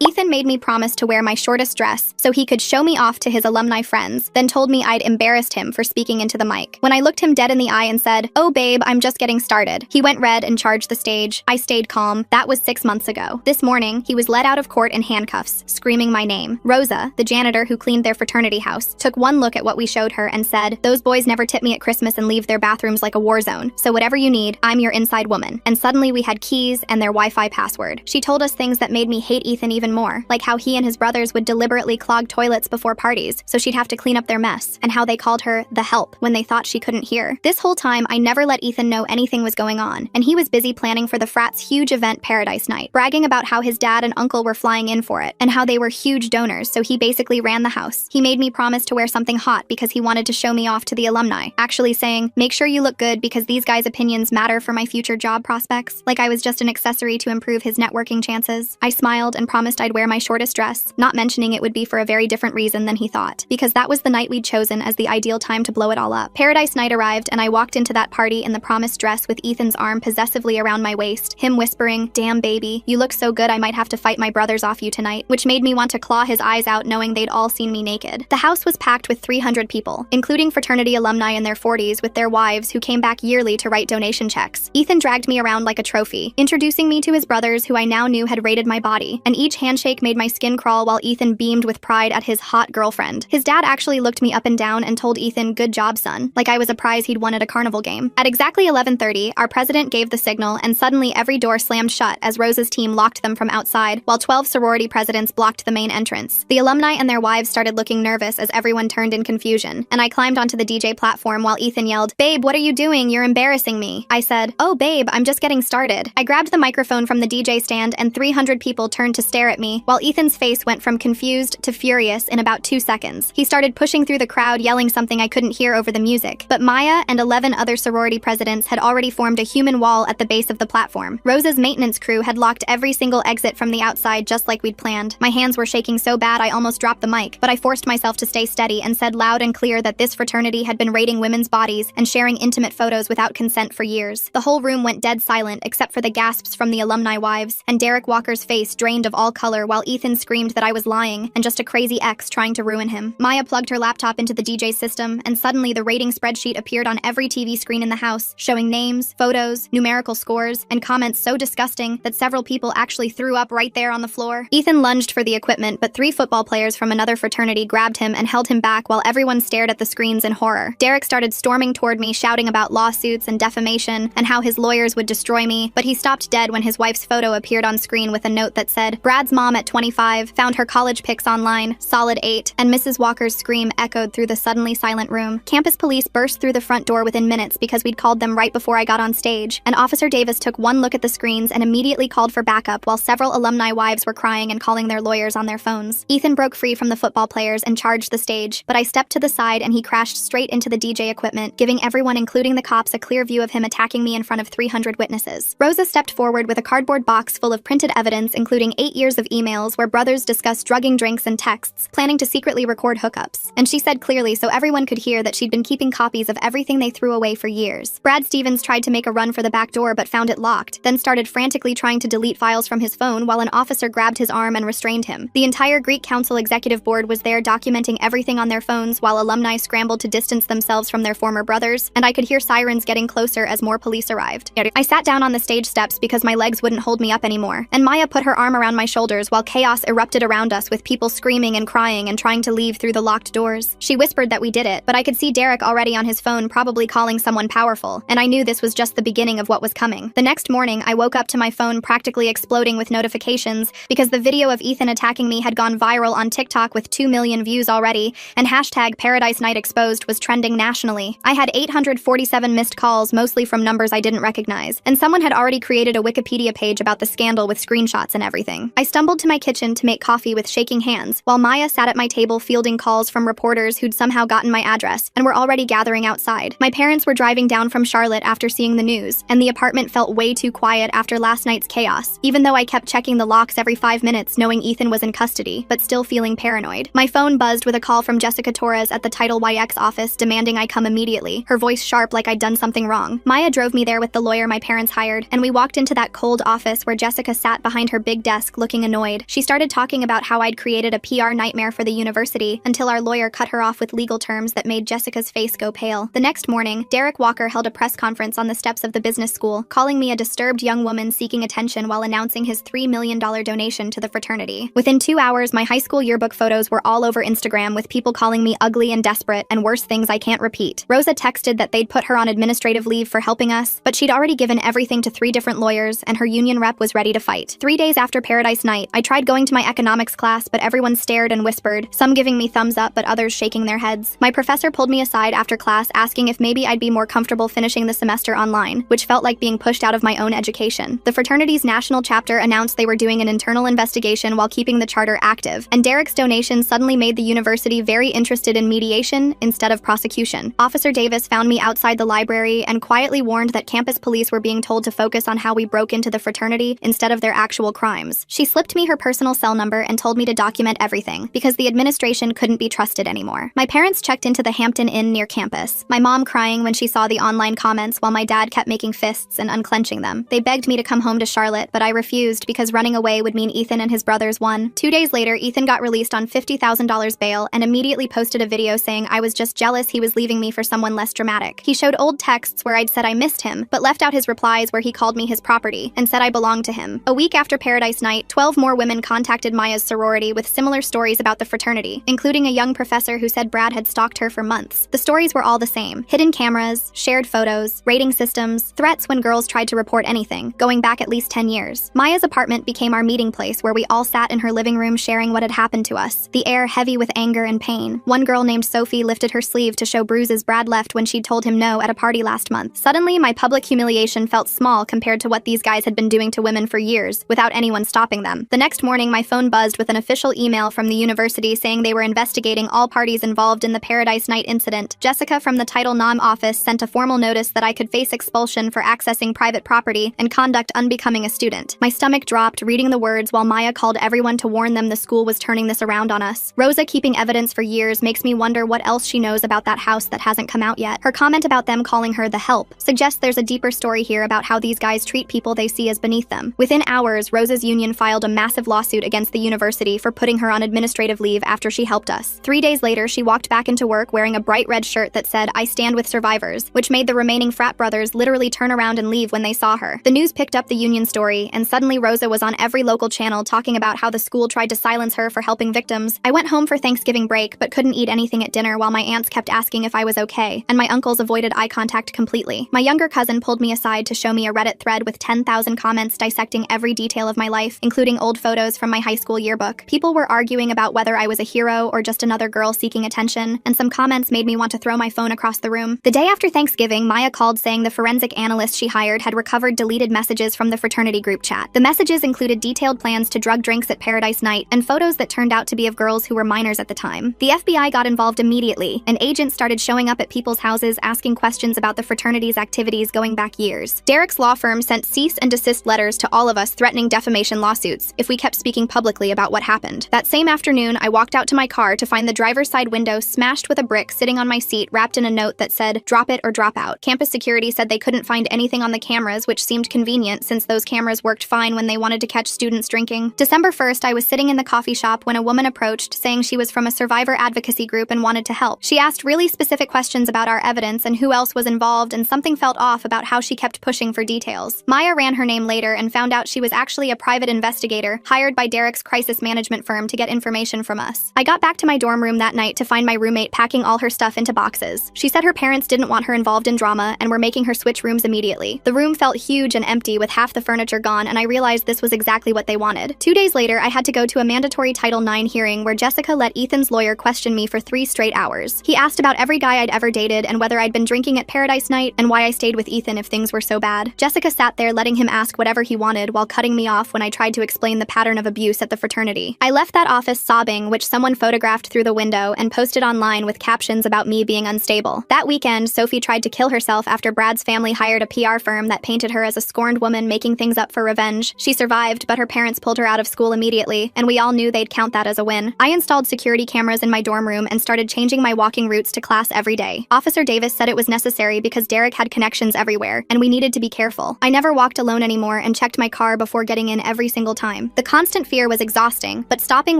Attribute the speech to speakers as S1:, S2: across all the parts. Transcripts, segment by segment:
S1: Ethan made me promise to wear my shortest dress so he could show me off to his alumni friends, then told me I'd embarrassed him for speaking into the mic. When I looked him dead in the eye and said, "Oh babe, I'm just getting started," he went red and charged the stage. I stayed calm. That was 6 months ago. This morning, he was led out of court in handcuffs, screaming my name. Rosa, the janitor who cleaned their fraternity house, took one look at what we showed her and said, "Those boys never tip me at Christmas and leave their bathrooms like a war zone. So whatever you need, I'm your inside woman." And suddenly we had keys and their Wi-Fi password. She told us things that made me hate Ethan even more, like how he and his brothers would deliberately clog toilets before parties so she'd have to clean up their mess, and how they called her the help when they thought she couldn't hear. This whole time, I never let Ethan know anything was going on, and he was busy planning for the frat's huge event Paradise Night, bragging about how his dad and uncle were flying in for it, and how they were huge donors, so he basically ran the house. He made me promise to wear something hot because he wanted to show me off to the alumni, actually saying, "Make sure you look good because these guys' opinions matter for my future job prospects," like I was just an accessory to improve his networking chances. I smiled and promised I'd wear my shortest dress, not mentioning it would be for a very different reason than he thought, because that was the night we'd chosen as the ideal time to blow it all up. Paradise Night arrived, and I walked into that party in the promised dress with Ethan's arm possessively around my waist, him whispering, "Damn baby, you look so good I might have to fight my brothers off you tonight," which made me want to claw his eyes out knowing they'd all seen me naked. The house was packed with 300 people, including fraternity alumni in their 40s with their wives who came back yearly to write donation checks. Ethan dragged me around like a trophy, introducing me to his brothers who I now knew had raided my body, and each handshake made my skin crawl while Ethan beamed with pride at his hot girlfriend. His dad actually looked me up and down and told Ethan, "Good job, son," like I was a prize he'd won at a carnival game. At exactly 11:30, our president gave the signal, and suddenly every door slammed shut as Rosa's team locked them from outside, while 12 sorority presidents blocked the main entrance. The alumni and their wives started looking nervous as everyone turned in confusion, and I climbed onto the DJ platform while Ethan yelled, "Babe, what are you doing? You're embarrassing me." I said, "Oh babe, I'm just getting started." I grabbed the microphone from the DJ stand and 300 people turned to stare at me, while Ethan's face went from confused to furious in about 2 seconds. He started pushing through the crowd, yelling something I couldn't hear over the music. But Maya and 11 other sorority presidents had already formed a human wall at the base of the platform. Rosa's maintenance crew had locked every single exit from the outside just like we'd planned. My hands were shaking so bad I almost dropped the mic, but I forced myself to stay steady and said loud and clear that this fraternity had been raiding women's bodies and sharing intimate photos without consent for years. The whole room went dead silent except for the gasps from the alumni wives, and Derek Walker's face drained of all color while Ethan screamed that I was lying and just a crazy ex trying to ruin him. Maya plugged her laptop into the DJ system, and suddenly the rating spreadsheet appeared on every TV screen in the house, showing names, photos, numerical scores, and comments so disgusting that several people actually threw up right there on the floor. Ethan lunged for the equipment, but 3 football players from another fraternity grabbed him and held him back while everyone stared at the screens in horror. Derek started storming toward me, shouting about lawsuits and defamation and how his lawyers would destroy me, but he stopped dead when his wife's photo appeared on screen with a note that said, "Brad's mom at 25 found her college pics online, solid 8, and Mrs. Walker's scream echoed through the suddenly silent room. Campus police burst through the front door within minutes because we'd called them right before I got on stage, and Officer Davis took one look at the screens and immediately called for backup while several alumni wives were crying and calling their lawyers on their phones. Ethan broke free from the football players and charged the stage, but I stepped to the side and he crashed straight into the DJ equipment, giving everyone, including the cops, a clear view of him attacking me in front of 300 witnesses. Rosa stepped forward with a cardboard box full of printed evidence, including 8 years of emails where brothers discussed drugging drinks and texts, planning to secretly record hookups. And she said clearly so everyone could hear that she'd been keeping copies of everything they threw away for years. Brad Stevens tried to make a run for the back door but found it locked, then started frantically trying to delete files from his phone while an officer grabbed his arm and restrained him. The entire Greek Council executive board was there documenting everything on their phones while alumni scrambled to distance themselves from their former brothers, and I could hear sirens getting closer as more police arrived. I sat down on the stage steps because my legs wouldn't hold me up anymore, and Maya put her arm around my shoulders while chaos erupted around us with people screaming and crying and trying to leave through the locked doors. She whispered that we did it, but I could see Derek already on his phone probably calling someone powerful, and I knew this was just the beginning of what was coming. The next morning, I woke up to my phone practically exploding with notifications because the video of Ethan attacking me had gone viral on TikTok with 2 million views already, and hashtag Paradise Night Exposed was trending nationally. I had 847 missed calls, mostly from numbers I didn't recognize, and someone had already created a Wikipedia page about the scandal with screenshots and everything. I stumbled to my kitchen to make coffee with shaking hands, while Maya sat at my table fielding calls from reporters who'd somehow gotten my address and were already gathering outside. My parents were driving down from Charlotte after seeing the news, and the apartment felt way too quiet after last night's chaos, even though I kept checking the locks every 5 minutes knowing Ethan was in custody, but still feeling paranoid. My phone buzzed with a call from Jessica Torres at the Title YX office demanding I come immediately, her voice sharp like I'd done something wrong. Maya drove me there with the lawyer my parents hired, and we walked into that cold office where Jessica sat behind her big desk looking annoyed. She started talking about how I'd created a PR nightmare for the university until our lawyer cut her off with legal terms that made Jessica's face go pale. The next morning, Derek Walker held a press conference on the steps of the business school, calling me a disturbed young woman seeking attention while announcing his $3 million donation to the fraternity. Within 2 hours, my high school yearbook photos were all over Instagram with people calling me ugly and desperate and worse things I can't repeat. Rosa texted that they'd put her on administrative leave for helping us, but she'd already given everything to 3 different lawyers and her union rep was ready to fight. 3 days after Paradise Night, I tried going to my economics class, but everyone stared and whispered, some giving me thumbs up but others shaking their heads. My professor pulled me aside after class asking if maybe I'd be more comfortable finishing the semester online, which felt like being pushed out of my own education. The fraternity's national chapter announced they were doing an internal investigation while keeping the charter active, and Derek's donation suddenly made the university very interested in mediation instead of prosecution. Officer Davis found me outside the library and quietly warned that campus police were being told to focus on how we broke into the fraternity instead of their actual crimes. She slipped me her personal cell number and told me to document everything, because the administration couldn't be trusted anymore. My parents checked into the Hampton Inn near campus, my mom crying when she saw the online comments while my dad kept making fists and unclenching them. They begged me to come home to Charlotte, but I refused because running away would mean Ethan and his brothers won. 2 days later, Ethan got released on $50,000 bail and immediately posted a video saying I was just jealous he was leaving me for someone less dramatic. He showed old texts where I'd said I missed him, but left out his replies where he called me his property and said I belonged to him. A week after Paradise Night, 12 more women contacted Maya's sorority with similar stories about the fraternity, including a young professor who said Brad had stalked her for months. The stories were all the same: hidden cameras, shared photos, rating systems, threats when girls tried to report anything, going back at least 10 years. Maya's apartment became our meeting place where we all sat in her living room sharing what had happened to us, the air heavy with anger and pain. One girl named Sophie lifted her sleeve to show bruises Brad left when she'd told him no at a party last month. Suddenly, my public humiliation felt small compared to what these guys had been doing to women for years, without anyone stopping them. The next morning, my phone buzzed with an official email from the university saying they were investigating all parties involved in the Paradise Night incident. Jessica from the Title IX office sent a formal notice that I could face expulsion for accessing private property and conduct unbecoming a student. My stomach dropped reading the words while Maya called everyone to warn them the school was turning this around on us. Rosa keeping evidence for years makes me wonder what else she knows about that house that hasn't come out yet. Her comment about them calling her the help suggests there's a deeper story here about how these guys treat people they see as beneath them. Within hours, Rosa's union filed a massive lawsuit against the university for putting her on administrative leave after she helped us. 3 days later, she walked back into work wearing a bright red shirt that said, "I stand with survivors," which made the remaining frat brothers literally turn around and leave when they saw her. The news picked up the union story, and suddenly Rosa was on every local channel talking about how the school tried to silence her for helping victims. I went home for Thanksgiving break, but couldn't eat anything at dinner while my aunts kept asking if I was okay, and my uncles avoided eye contact completely. My younger cousin pulled me aside to show me a Reddit thread with 10,000 comments dissecting every detail of my life, including old photos from my high school yearbook. People were arguing about whether I was a hero or just another girl seeking attention, and some comments made me want to throw my phone across the room. The day after Thanksgiving, Maya called saying the forensic analyst she hired had recovered deleted messages from the fraternity group chat. The messages included detailed plans to drug drinks at Paradise Night and photos that turned out to be of girls who were minors at the time. The FBI got involved immediately, and agents started showing up at people's houses asking questions about the fraternity's activities going back years. Derek's law firm sent cease and desist letters to all of us threatening defamation lawsuits if we kept speaking publicly about what happened. That same afternoon, I walked out to my car to find the driver's side window smashed with a brick sitting on my seat wrapped in a note that said, "Drop it or drop out." Campus security said they couldn't find anything on the cameras, which seemed convenient since those cameras worked fine when they wanted to catch students drinking. December 1st, I was sitting in the coffee shop when a woman approached saying she was from a survivor advocacy group and wanted to help. She asked really specific questions about our evidence and who else was involved, and something felt off about how she kept pushing for details. Maya ran her name later and found out she was actually a private investigator hired by Derek's crisis management firm to get information from us. I got back to my dorm room that night to find my roommate packing all her stuff into boxes. She said her parents didn't want her involved in drama and were making her switch rooms immediately. The room felt huge and empty with half the furniture gone, and I realized this was exactly what they wanted. 2 days later, I had to go to a mandatory Title IX hearing where Jessica let Ethan's lawyer question me for 3 straight hours. He asked about every guy I'd ever dated and whether I'd been drinking at Paradise Night and why I stayed with Ethan if things were so bad. Jessica sat there letting him ask whatever he wanted while cutting me off when I tried to explain the pattern of abuse at the fraternity. I left that office sobbing, which someone photographed through the window and posted online with captions about me being unstable. That weekend, Sophie tried to kill herself after Brad's family hired a PR firm that painted her as a scorned woman making things up for revenge. She survived, but her parents pulled her out of school immediately, and we all knew they'd count that as a win. I installed security cameras in my dorm room and started changing my walking routes to class every day. Officer Davis said it was necessary because Derek had connections everywhere, and we needed to be careful. I never walked alone anymore and checked my car before getting in every single time. time. The constant fear was exhausting, but stopping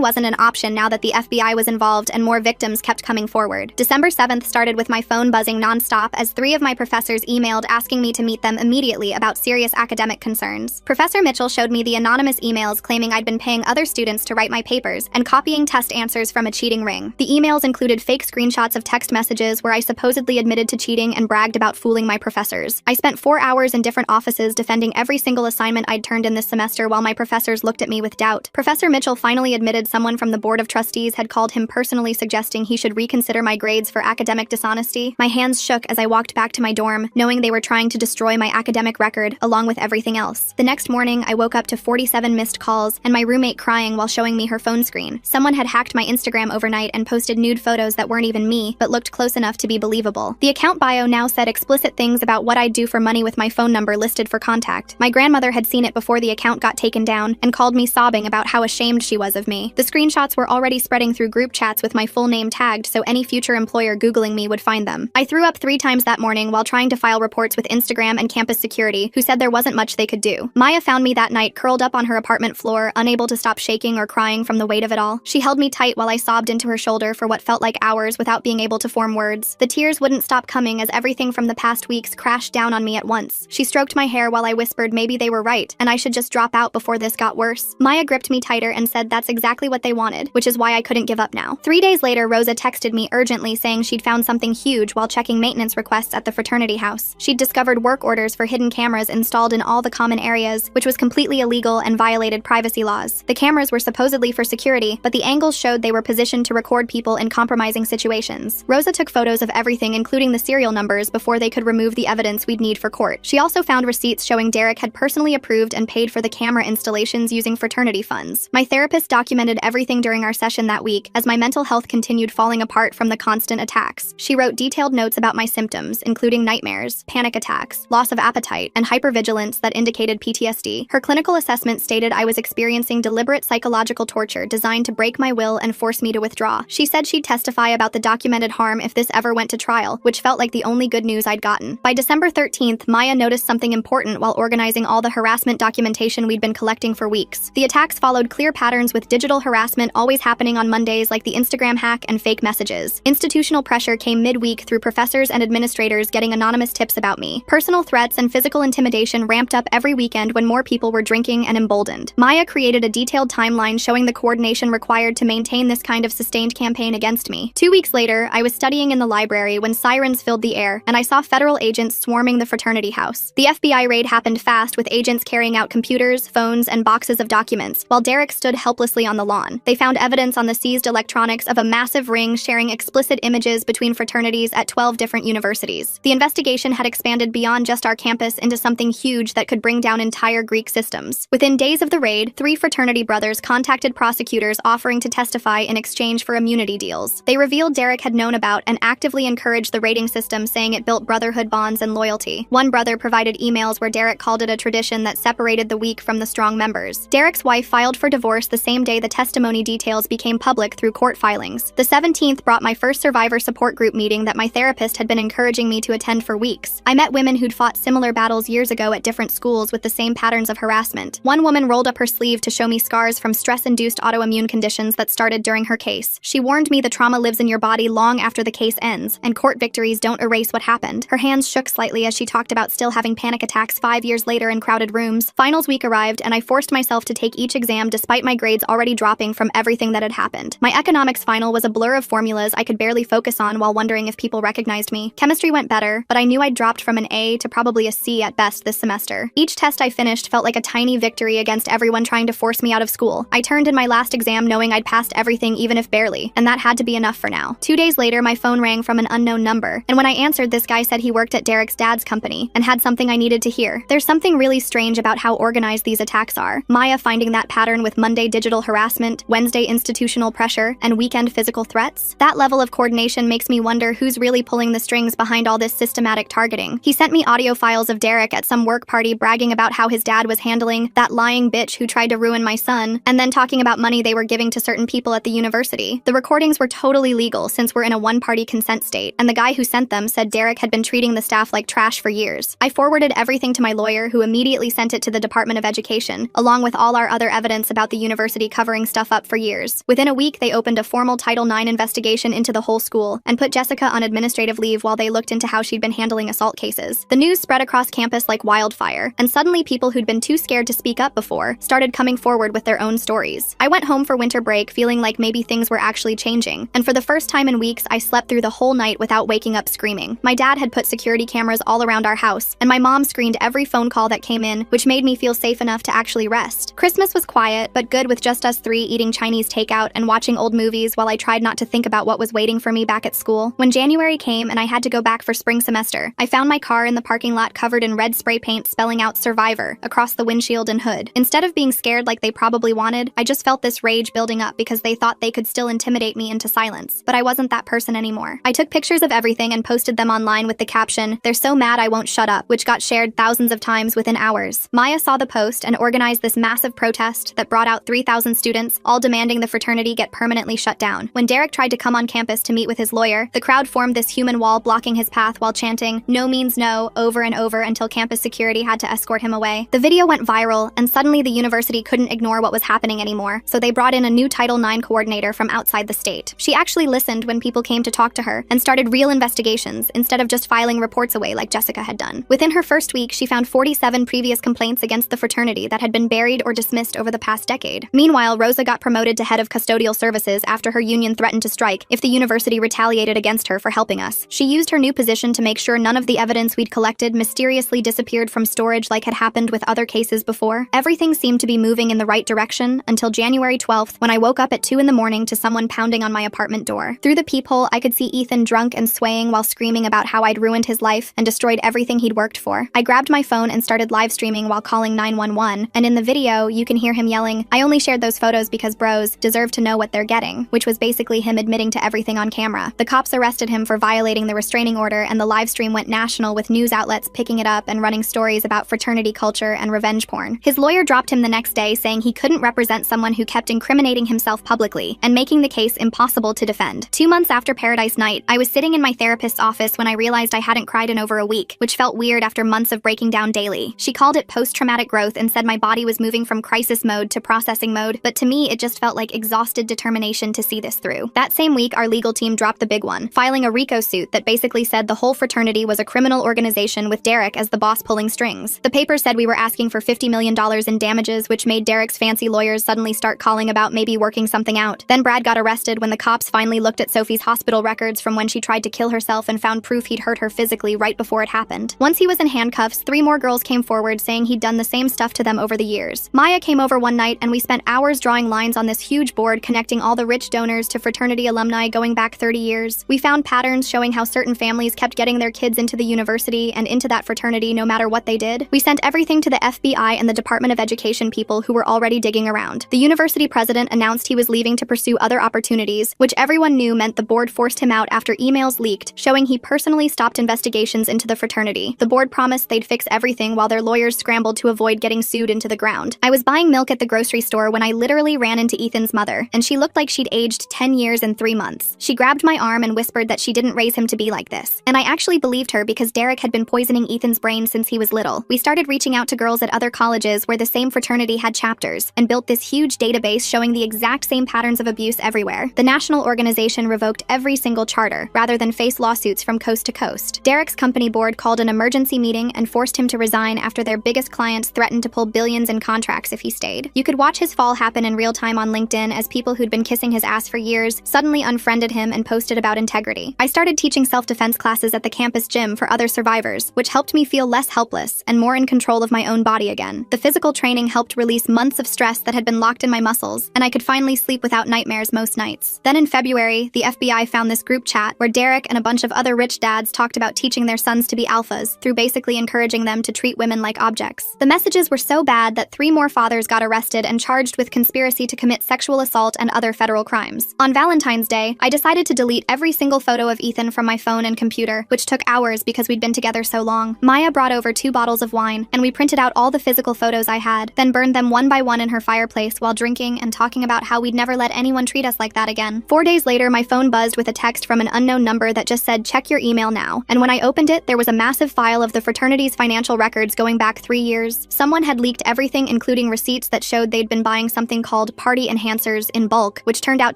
S1: wasn't an option now that the FBI was involved and more victims kept coming forward. December 7th started with my phone buzzing nonstop as 3 of my professors emailed asking me to meet them immediately about serious academic concerns. Professor Mitchell showed me the anonymous emails claiming I'd been paying other students to write my papers and copying test answers from a cheating ring. The emails included fake screenshots of text messages where I supposedly admitted to cheating and bragged about fooling my professors. I spent 4 hours in different offices defending every single assignment I'd turned in this semester while my professors looked at me with doubt. Professor Mitchell finally admitted someone from the Board of Trustees had called him personally suggesting he should reconsider my grades for academic dishonesty. My hands shook as I walked back to my dorm, knowing they were trying to destroy my academic record along with everything else. The next morning, I woke up to 47 missed calls and my roommate crying while showing me her phone screen. Someone had hacked my Instagram overnight and posted nude photos that weren't even me, but looked close enough to be believable. The account bio now said explicit things about what I'd do for money with my phone number listed for contact. My grandmother had seen it before the account got taken down and called me sobbing about how ashamed she was of me. The screenshots were already spreading through group chats with my full name tagged so any future employer Googling me would find them. I threw up 3 times that morning while trying to file reports with Instagram and campus security, who said there wasn't much they could do. Maya found me that night curled up on her apartment floor, unable to stop shaking or crying from the weight of it all. She held me tight while I sobbed into her shoulder for what felt like hours without being able to form words. The tears wouldn't stop coming as everything from the past weeks crashed down on me at once. She stroked my hair while I whispered maybe they were right, and I should just drop out before this got worse. Maya gripped me tighter and said that's exactly what they wanted, which is why I couldn't give up now. 3 days later, Rosa texted me urgently saying she'd found something huge while checking maintenance requests at the fraternity house. She'd discovered work orders for hidden cameras installed in all the common areas, which was completely illegal and violated privacy laws. The cameras were supposedly for security, but the angles showed they were positioned to record people in compromising situations. Rosa took photos of everything, including the serial numbers, before they could remove the evidence we'd need for court. She also found receipts showing Derek had personally approved and paid for the camera installations using fraternity funds. My therapist documented everything during our session that week as my mental health continued falling apart from the constant attacks. She wrote detailed notes about my symptoms, including nightmares, panic attacks, loss of appetite, and hypervigilance that indicated PTSD. Her clinical assessment stated I was experiencing deliberate psychological torture designed to break my will and force me to withdraw. She said she'd testify about the documented harm if this ever went to trial, which felt like the only good news I'd gotten. By December 13th, Maya noticed something important while organizing all the harassment documentation we'd been collecting for weeks. The attacks followed clear patterns with digital harassment always happening on Mondays, like the Instagram hack and fake messages. Institutional pressure came midweek through professors and administrators getting anonymous tips about me. Personal threats and physical intimidation ramped up every weekend when more people were drinking and emboldened. Maya created a detailed timeline showing the coordination required to maintain this kind of sustained campaign against me. 2 weeks later, I was studying in the library when sirens filled the air, and I saw federal agents swarming the fraternity house. The FBI raid happened fast, with agents carrying out computers, phones, and boxes of documents, while Derek stood helplessly on the lawn. They found evidence on the seized electronics of a massive ring sharing explicit images between fraternities at 12 different universities. The investigation had expanded beyond just our campus into something huge that could bring down entire Greek systems. Within days of the raid, 3 fraternity brothers contacted prosecutors offering to testify in exchange for immunity deals. They revealed Derek had known about and actively encouraged the rating system, saying it built brotherhood bonds and loyalty. One brother provided emails where Derek called it a tradition that separated the weak from the strong members. Derek's wife filed for divorce the same day the testimony details became public through court filings. The 17th brought my first survivor support group meeting that my therapist had been encouraging me to attend for weeks. I met women who'd fought similar battles years ago at different schools with the same patterns of harassment. One woman rolled up her sleeve to show me scars from stress-induced autoimmune conditions that started during her case. She warned me the trauma lives in your body long after the case ends, and court victories don't erase what happened. Her hands shook slightly as she talked about still having panic attacks 5 years later in crowded rooms. Finals week arrived, and I forced myself to take each exam despite my grades already dropping from everything that had happened. My economics final was a blur of formulas I could barely focus on while wondering if people recognized me. Chemistry went better, but I knew I'd dropped from an A to probably a C at best this semester. Each test I finished felt like a tiny victory against everyone trying to force me out of school. I turned in my last exam knowing I'd passed everything even if barely, and that had to be enough for now. 2 days later, my phone rang from an unknown number, and when I answered, this guy said he worked at Derek's dad's company and had something I needed to hear. There's something really strange about how organized these attacks are. Maya finding that pattern with Monday digital harassment, Wednesday institutional pressure, and weekend physical threats. That level of coordination makes me wonder who's really pulling the strings behind all this systematic targeting. He sent me audio files of Derek at some work party bragging about how his dad was handling that lying bitch who tried to ruin my son, and then talking about money they were giving to certain people at the university. The recordings were totally legal since we're in a one-party consent state, and the guy who sent them said Derek had been treating the staff like trash for years. I forwarded everything to my lawyer, who immediately sent it to the Department of Education, along with with all our other evidence about the university covering stuff up for years. Within a week, they opened a formal Title IX investigation into the whole school and put Jessica on administrative leave while they looked into how she'd been handling assault cases. The news spread across campus like wildfire, and suddenly people who'd been too scared to speak up before started coming forward with their own stories. I went home for winter break feeling like maybe things were actually changing, and for the first time in weeks, I slept through the whole night without waking up screaming. My dad had put security cameras all around our house, and my mom screened every phone call that came in, which made me feel safe enough to actually rest. Christmas was quiet, but good, with just us three eating Chinese takeout and watching old movies while I tried not to think about what was waiting for me back at school. When January came and I had to go back for spring semester, I found my car in the parking lot covered in red spray paint spelling out "Survivor" across the windshield and hood. Instead of being scared like they probably wanted, I just felt this rage building up because they thought they could still intimidate me into silence. But I wasn't that person anymore. I took pictures of everything and posted them online with the caption, "They're so mad I won't shut up," which got shared thousands of times within hours. Maya saw the post and organized this massive protest that brought out 3,000 students, all demanding the fraternity get permanently shut down. When Derek tried to come on campus to meet with his lawyer, the crowd formed this human wall blocking his path while chanting, "No means no," over and over until campus security had to escort him away. The video went viral, and suddenly the university couldn't ignore what was happening anymore, so they brought in a new Title IX coordinator from outside the state. She actually listened when people came to talk to her and started real investigations instead of just filing reports away like Jessica had done. Within her first week, she found 47 previous complaints against the fraternity that had been buried or dismissed over the past decade. Meanwhile, Rosa got promoted to head of custodial services after her union threatened to strike if the university retaliated against her for helping us. She used her new position to make sure none of the evidence we'd collected mysteriously disappeared from storage like had happened with other cases before. Everything seemed to be moving in the right direction until January 12th, when I woke up at 2 in the morning to someone pounding on my apartment door. Through the peephole, I could see Ethan drunk and swaying while screaming about how I'd ruined his life and destroyed everything he'd worked for. I grabbed my phone and started live streaming while calling 911, and in the video, you can hear him yelling, "I only shared those photos because bros deserve to know what they're getting," which was basically him admitting to everything on camera. The cops arrested him for violating the restraining order, and the live stream went national with news outlets picking it up and running stories about fraternity culture and revenge porn. His lawyer dropped him the next day, saying he couldn't represent someone who kept incriminating himself publicly and making the case impossible to defend. 2 months after Paradise Night, I was sitting in my therapist's office when I realized I hadn't cried in over a week, which felt weird after months of breaking down daily. She called it post-traumatic growth and said my body was moving from crisis mode to processing mode, but to me, it just felt like exhausted determination to see this through. That same week, our legal team dropped the big one, filing a RICO suit that basically said the whole fraternity was a criminal organization with Derek as the boss pulling strings. The paper said we were asking for $50 million in damages, which made Derek's fancy lawyers suddenly start calling about maybe working something out. Then Brad got arrested when the cops finally looked at Sophie's hospital records from when she tried to kill herself and found proof he'd hurt her physically right before it happened. Once he was in handcuffs, 3 more girls came forward saying he'd done the same stuff to them over the years. Maya came over one night and we spent hours drawing lines on this huge board connecting all the rich donors to fraternity alumni going back 30 years. We found patterns showing how certain families kept getting their kids into the university and into that fraternity no matter what they did. We sent everything to the FBI and the Department of Education people who were already digging around. The university president announced he was leaving to pursue other opportunities, which everyone knew meant the board forced him out after emails leaked showing he personally stopped investigations into the fraternity. The board promised they'd fix everything while their lawyers scrambled to avoid getting sued into the ground. I was buying milk at the grocery store when I literally ran into Ethan's mother, and she looked like she'd aged 10 years and 3 months. She grabbed my arm and whispered that she didn't raise him to be like this. And I actually believed her because Derek had been poisoning Ethan's brain since he was little. We started reaching out to girls at other colleges where the same fraternity had chapters, and built this huge database showing the exact same patterns of abuse everywhere. The national organization revoked every single charter, rather than face lawsuits from coast to coast. Derek's company board called an emergency meeting and forced him to resign after their biggest clients threatened to pull billions in contracts if he stayed. You could watch his fall happen in real time on LinkedIn as people who'd been kissing his ass for years suddenly unfriended him and posted about integrity. I started teaching self-defense classes at the campus gym for other survivors, which helped me feel less helpless and more in control of my own body again. The physical training helped release months of stress that had been locked in my muscles, and I could finally sleep without nightmares most nights. Then in February, the FBI found this group chat where Derek and a bunch of other rich dads talked about teaching their sons to be alphas through basically encouraging them to treat women like objects. The messages were so bad that 3 more fathers got arrested and charged with conspiracy to commit sexual assault and other federal crimes. On Valentine's Day, I decided to delete every single photo of Ethan from my phone and computer, which took hours because we'd been together so long. Maya brought over 2 bottles of wine, and we printed out all the physical photos I had, then burned them one by one in her fireplace while drinking and talking about how we'd never let anyone treat us like that again. 4 days later, my phone buzzed with a text from an unknown number that just said, "Check your email now." And when I opened it, there was a massive file of the fraternity's financial records going back 3 years. Someone had leaked everything including receipts that showed they'd been buying something called party enhancers in bulk, which turned out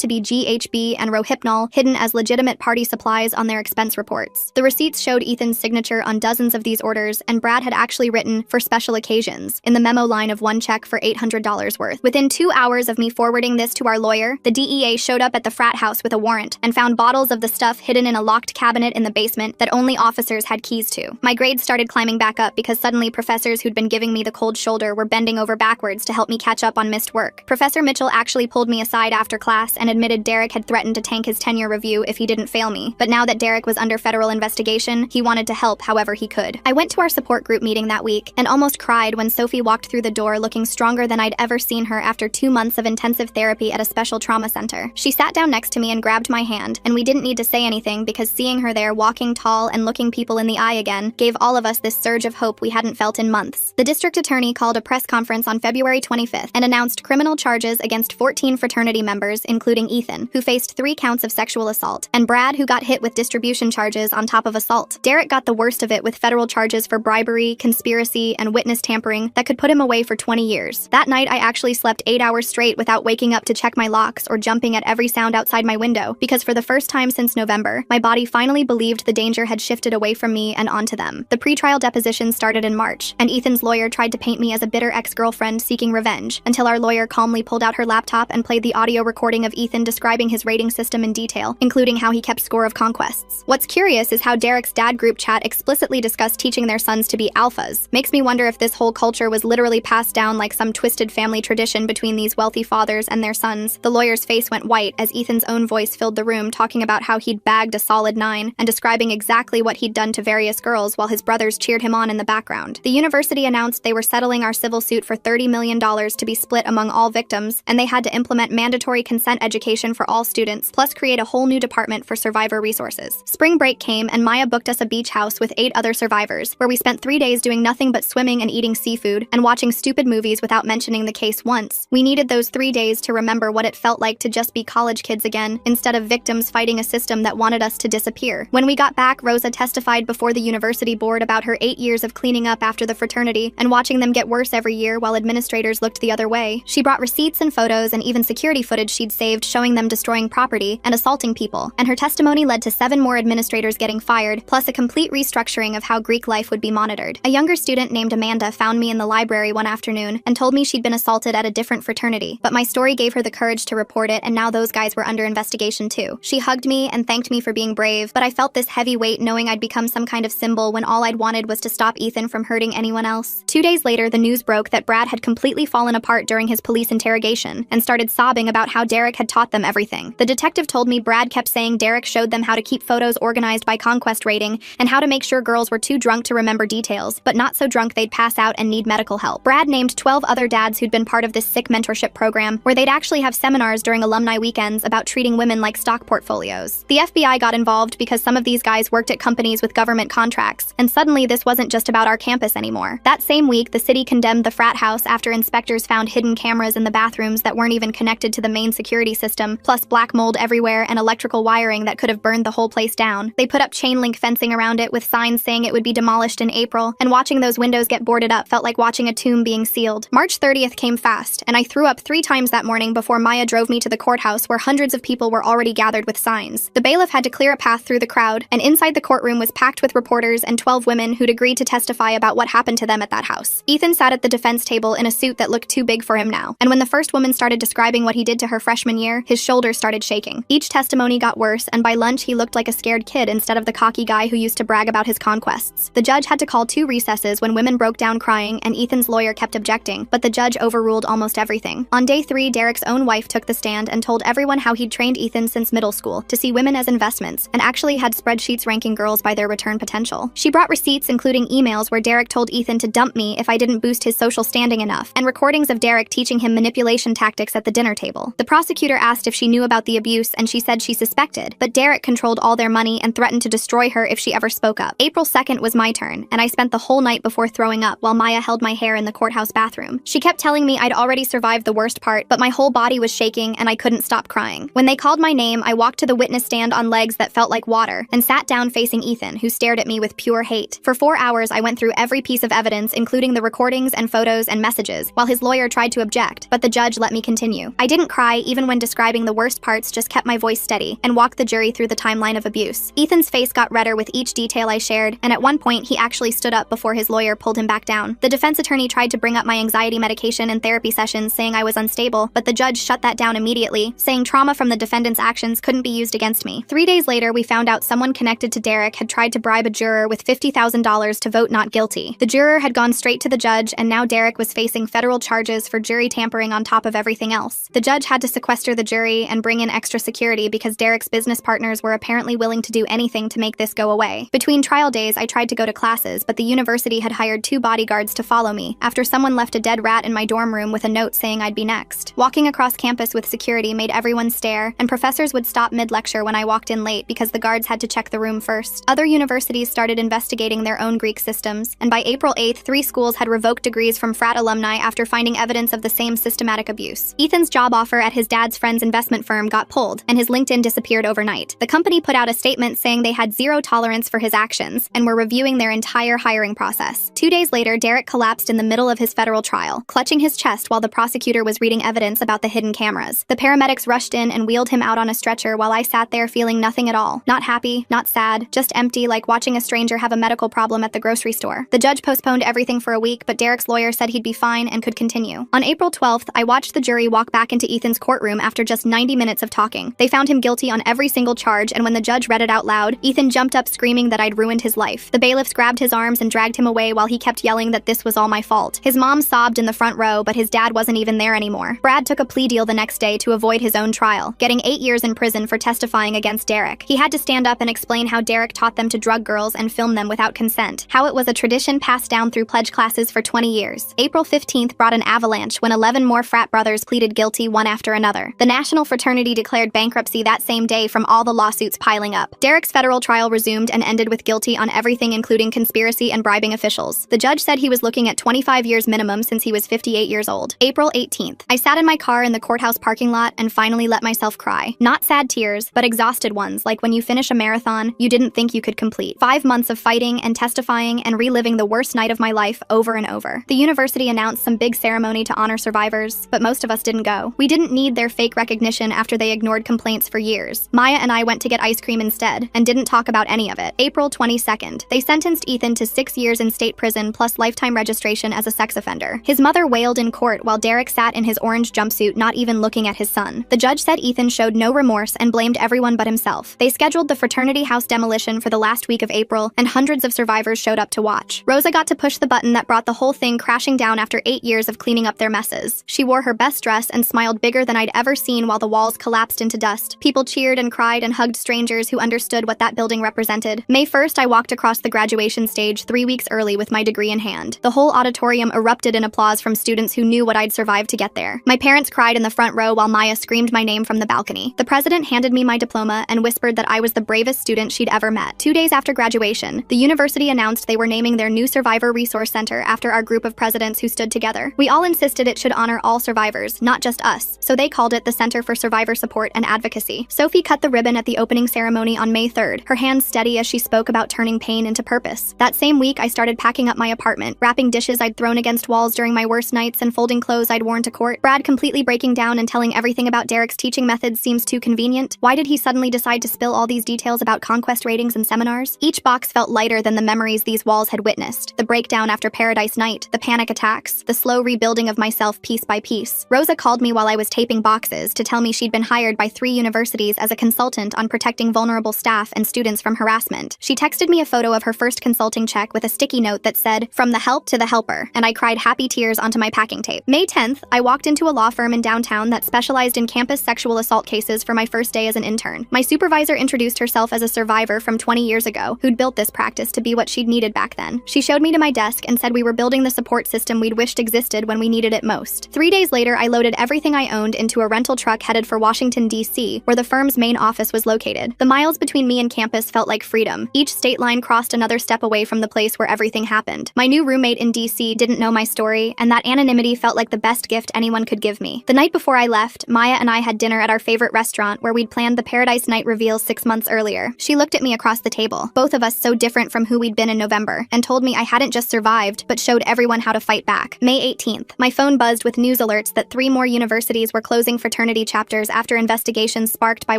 S1: to be GHB and Rohypnol, hidden as legitimate party supplies on their expense reports. The receipts showed Ethan's signature on dozens of these orders, and Brad had actually written "for special occasions" in the memo line of one check for $800 worth. Within 2 hours of me forwarding this to our lawyer, the DEA showed up at the frat house with a warrant and found bottles of the stuff hidden in a locked cabinet in the basement that only officers had keys to. My grades started climbing back up because suddenly professors who'd been giving me the cold shoulder were bending over backwards to help me catch up on missed work. Professor Mitchell actually pulled me aside after class and admitted Derek had threatened to tank his tenure review if he didn't fail me, but now that Derek was under federal investigation, he wanted to help however he could. I went to our support group meeting that week and almost cried when Sophie walked through the door looking stronger than I'd ever seen her after 2 months of intensive therapy at a special trauma center. She sat down next to me and grabbed my hand, and we didn't need to say anything because seeing her there walking tall and looking people in the eye again gave all of us this surge of hope we hadn't felt in months. The district attorney called a press conference on February 25th and announced criminal charges against 14 fraternity members, including Ethan, who faced 3 counts of sexual assault, and Brad, who got hit with distribution charges on top of assault. Derek got the worst of it with federal charges for bribery, conspiracy, and witness tampering that could put him away for 20 years. That night, I actually slept 8 hours straight without waking up to check my locks or jumping at every sound outside my window, because for the first time since November, my body finally believed the danger had shifted away from me and onto them. The pretrial deposition started in March, and Ethan's lawyer tried to paint me as a bitter ex-girlfriend seeking revenge, until our lawyer calmly pulled out her laptop and played the audio recording of Ethan describing his rating system in detail, including how he kept score of conquests. What's curious is how Derek's dad group chat explicitly discussed teaching their sons to be alphas. Makes me wonder if this whole culture was literally passed down like some twisted family tradition between these wealthy fathers and their sons. The lawyer's face went white as Ethan's own voice filled the room talking about how he'd bagged a solid 9 and describing exactly what he'd done to various girls while his brothers cheered him on in the background. The university announced they were settling our civil suit for $30 million to be split among all victims, and they had to implement mandatory consent education for all students, plus create a whole new department for survivor resources. Spring break came and Maya booked us a beach house with 8 other survivors, where we spent 3 days doing nothing but swimming and eating seafood and watching stupid movies without mentioning the case once. We needed those 3 days to remember what it felt like to just be college kids again, instead of victims fighting a system that wanted us to disappear. When we got back, Rosa testified before the university board about her 8 years of cleaning up after the fraternity and watching them get worse every year while administrators looked the other way. She brought receipts and photos and even security footage she'd saved showing them destroying property and assaulting people, and her testimony led to 7 more administrators getting fired, plus a complete restructuring of how Greek life would be monitored. A younger student named Amanda found me in the library one afternoon and told me she'd been assaulted at a different fraternity, but my story gave her the courage to report it, and now those guys were under investigation too. She hugged me and thanked me for being brave, but I felt this heavy weight knowing I'd become some kind of symbol when all I'd wanted was to stop Ethan from hurting anyone else. 2 days later, the news broke that Brad had completely fallen apart during his police interrogation and started sobbing about how Derek had taught them everything. The detective told me Brad kept saying Derek showed them how to keep photos organized by conquest rating and how to make sure girls were too drunk to remember details, but not so drunk they'd pass out and need medical help. Brad named 12 other dads who'd been part of this sick mentorship program, where they'd actually have seminars during alumni weekends about treating women like stock portfolios. The FBI got involved because some of these guys worked at companies with government contracts, and suddenly this wasn't just about our campus anymore. That same week, the city condemned the frat house after inspectors found hidden cameras in the bathrooms that weren't even connected to the main security system, plus black mold everywhere and electrical wiring that could have burned the whole place down. They put up chain link fencing around it with signs saying it would be demolished in April, and watching those windows get boarded up felt like watching a tomb being sealed. March 30th came fast, and I threw up 3 times that morning before Maya drove me to the courthouse where hundreds of people were already gathered with signs. The bailiff had to clear a path through the crowd, and inside the courtroom was packed with reporters and 12 women who'd agreed to testify about what happened to them at that house. Ethan sat at the defense table in a suit that looked too big for him now, and when the first woman started describing what he did to her freshman year, his shoulders started shaking. Each testimony got worse, and by lunch he looked like a scared kid instead of the cocky guy who used to brag about his conquests. The judge had to call 2 recesses when women broke down crying, and Ethan's lawyer kept objecting, but the judge overruled almost everything. On day 3, Derek's own wife took the stand and told everyone how he'd trained Ethan since middle school to see women as investments, and actually had spreadsheets ranking girls by their return potential. She brought receipts including emails where Derek told Ethan to dump me if I didn't boost his social standing enough, and recordings of Derek teaching him manipulation tactics at the dinner table. The prosecutor asked if she knew about the abuse, and she said she suspected, but Derek controlled all their money and threatened to destroy her if she ever spoke up. April 2nd was my turn, and I spent the whole night before throwing up while Maya held my hair in the courthouse bathroom. She kept telling me I'd already survived the worst part, but my whole body was shaking and I couldn't stop crying. When they called my name, I walked to the witness stand on legs that felt like water and sat down facing Ethan, who stared at me with pure hate. For 4 hours, I went through every piece of evidence, including the recordings and photos videos and messages, while his lawyer tried to object, but the judge let me continue. I didn't cry even when describing the worst parts, just kept my voice steady, and walked the jury through the timeline of abuse. Ethan's face got redder with each detail I shared, and at one point he actually stood up before his lawyer pulled him back down. The defense attorney tried to bring up my anxiety medication and therapy sessions, saying I was unstable, but the judge shut that down immediately, saying trauma from the defendant's actions couldn't be used against me. 3 days later, we found out someone connected to Derek had tried to bribe a juror with $50,000 to vote not guilty. The juror had gone straight to the judge, and now Derek was facing federal charges for jury tampering on top of everything else. The judge had to sequester the jury and bring in extra security because Derek's business partners were apparently willing to do anything to make this go away. Between trial days, I tried to go to classes, but the university had hired 2 bodyguards to follow me after someone left a dead rat in my dorm room with a note saying I'd be next. Walking across campus with security made everyone stare, and professors would stop mid-lecture when I walked in late because the guards had to check the room first. Other universities started investigating their own Greek systems, and by April 8th, 3 schools had revoked degrees from frat alumni after finding evidence of the same systematic abuse. Ethan's job offer at his dad's friend's investment firm got pulled, and his LinkedIn disappeared overnight. The company put out a statement saying they had zero tolerance for his actions and were reviewing their entire hiring process. 2 days later, Derek collapsed in the middle of his federal trial, clutching his chest while the prosecutor was reading evidence about the hidden cameras. The paramedics rushed in and wheeled him out on a stretcher while I sat there feeling nothing at all. Not happy, not sad, just empty, like watching a stranger have a medical problem at the grocery store. The judge postponed everything for a week, but Derek's lawyer said he'd be fine and could continue. On April 12th, I watched the jury walk back into Ethan's courtroom after just 90 minutes of talking. They found him guilty on every single charge, and when the judge read it out loud, Ethan jumped up screaming that I'd ruined his life. The bailiffs grabbed his arms and dragged him away while he kept yelling that this was all my fault. His mom sobbed in the front row, but his dad wasn't even there anymore. Brad took a plea deal the next day to avoid his own trial, getting 8 years in prison for testifying against Derek. He had to stand up and explain how Derek taught them to drug girls and film them without consent, how it was a tradition passed down through pledge classes for 20 years. April 15th brought an avalanche when 11 more frat brothers pleaded guilty one after another. The national fraternity declared bankruptcy that same day from all the lawsuits piling up. Derek's federal trial resumed and ended with guilty on everything including conspiracy and bribing officials. The judge said he was looking at 25 years minimum since he was 58 years old. April 18th. I sat in my car in the courthouse parking lot and finally let myself cry. Not sad tears, but exhausted ones, like when you finish a marathon you didn't think you could complete. 5 months of fighting and testifying and reliving the worst night of my life over and over. The university announced some big ceremony to honor survivors, but most of us didn't go. We didn't need their fake recognition after they ignored complaints for years. Maya and I went to get ice cream instead and didn't talk about any of it. April 22nd. They sentenced Ethan to 6 years in state prison plus lifetime registration as a sex offender. His mother wailed in court while Derek sat in his orange jumpsuit, not even looking at his son. The judge said Ethan showed no remorse and blamed everyone but himself. They scheduled the fraternity house demolition for the last week of April, and hundreds of survivors showed up to watch. Rosa got to push the button that brought the whole thing crashing down after 8 years of cleaning up their messes. She wore her best dress and smiled bigger than I'd ever seen while the walls collapsed into dust. People cheered and cried and hugged strangers who understood what that building represented. May 1st, I walked across the graduation stage 3 weeks early with my degree in hand. The whole auditorium erupted in applause from students who knew what I'd survived to get there. My parents cried in the front row while Maya screamed my name from the balcony. The president handed me my diploma and whispered that I was the bravest student she'd ever met. 2 days after graduation, the university announced they were naming their new Survivor Resource Center after our group of presidents who stood together. We all insisted it should honor all survivors, not just us, so they called it the Center for Survivor Support and Advocacy. Sophie cut the ribbon at the opening ceremony on May 3rd, her hands steady as she spoke about turning pain into purpose. That same week, I started packing up my apartment, wrapping dishes I'd thrown against walls during my worst nights and folding clothes I'd worn to court. Brad completely breaking down and telling everything about Derek's teaching methods seems too convenient. Why did he suddenly decide to spill all these details about conquest ratings and seminars? Each box felt lighter than the memories these walls had witnessed. The breakdown after Paradise Night, the panic attacks, the slow rebuilding of myself piece by piece. Rosa called me while I was taping boxes to tell me she'd been hired by 3 universities as a consultant on protecting vulnerable staff and students from harassment. She texted me a photo of her first consulting check with a sticky note that said, "From the help to the helper," and I cried happy tears onto my packing tape. May 10th, I walked into a law firm in downtown that specialized in campus sexual assault cases for my first day as an intern. My supervisor introduced herself as a survivor from 20 years ago who'd built this practice to be what she'd needed back then. She showed me to my desk and said we were building the support system we'd wished existed when we needed it most. 3 days later, I loaded everything I owned into a rental truck headed for Washington, D.C., where the firm's main office was located. The miles between me and campus felt like freedom. Each state line crossed another step away from the place where everything happened. My new roommate in D.C. didn't know my story, and that anonymity felt like the best gift anyone could give me. The night before I left, Maya and I had dinner at our favorite restaurant where we'd planned the Paradise Night reveal 6 months earlier. She looked at me across the table, both of us so different from who we'd been in November, and told me I hadn't just survived, but showed everyone how to fight fight back. May 18th. My phone buzzed with news alerts that 3 more universities were closing fraternity chapters after investigations sparked by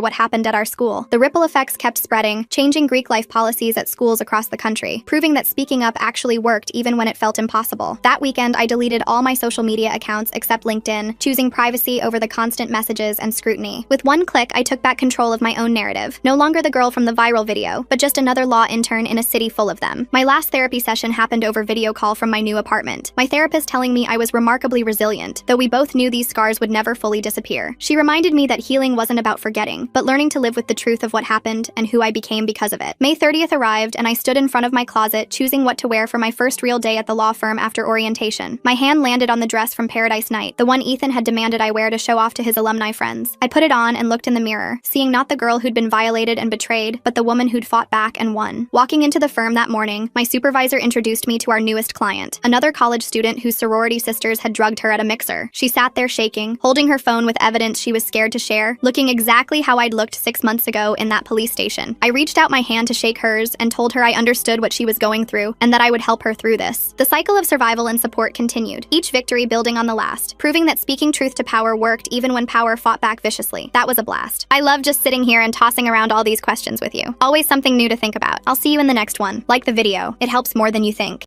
S1: what happened at our school. The ripple effects kept spreading, changing Greek life policies at schools across the country, proving that speaking up actually worked even when it felt impossible. That weekend, I deleted all my social media accounts except LinkedIn, choosing privacy over the constant messages and scrutiny. With one click, I took back control of my own narrative. No longer the girl from the viral video, but just another law intern in a city full of them. My last therapy session happened over video call from my new apartment. My therapist telling me I was remarkably resilient, though we both knew these scars would never fully disappear. She reminded me that healing wasn't about forgetting, but learning to live with the truth of what happened and who I became because of it. May 30th arrived, and I stood in front of my closet, choosing what to wear for my first real day at the law firm after orientation. My hand landed on the dress from Paradise Night, the one Ethan had demanded I wear to show off to his alumni friends. I put it on and looked in the mirror, seeing not the girl who'd been violated and betrayed, but the woman who'd fought back and won. Walking into the firm that morning, my supervisor introduced me to our newest client, another college student whose sorority sisters had drugged her at a mixer. She sat there shaking, holding her phone with evidence she was scared to share, looking exactly how I'd looked 6 months ago in that police station. I reached out my hand to shake hers and told her I understood what she was going through and that I would help her through this. The cycle of survival and support continued, each victory building on the last, proving that speaking truth to power worked even when power fought back viciously. That was a blast. I love just sitting here and tossing around all these questions with you. Always something new to think about. I'll see you in the next one. Like the video. It helps more than you think.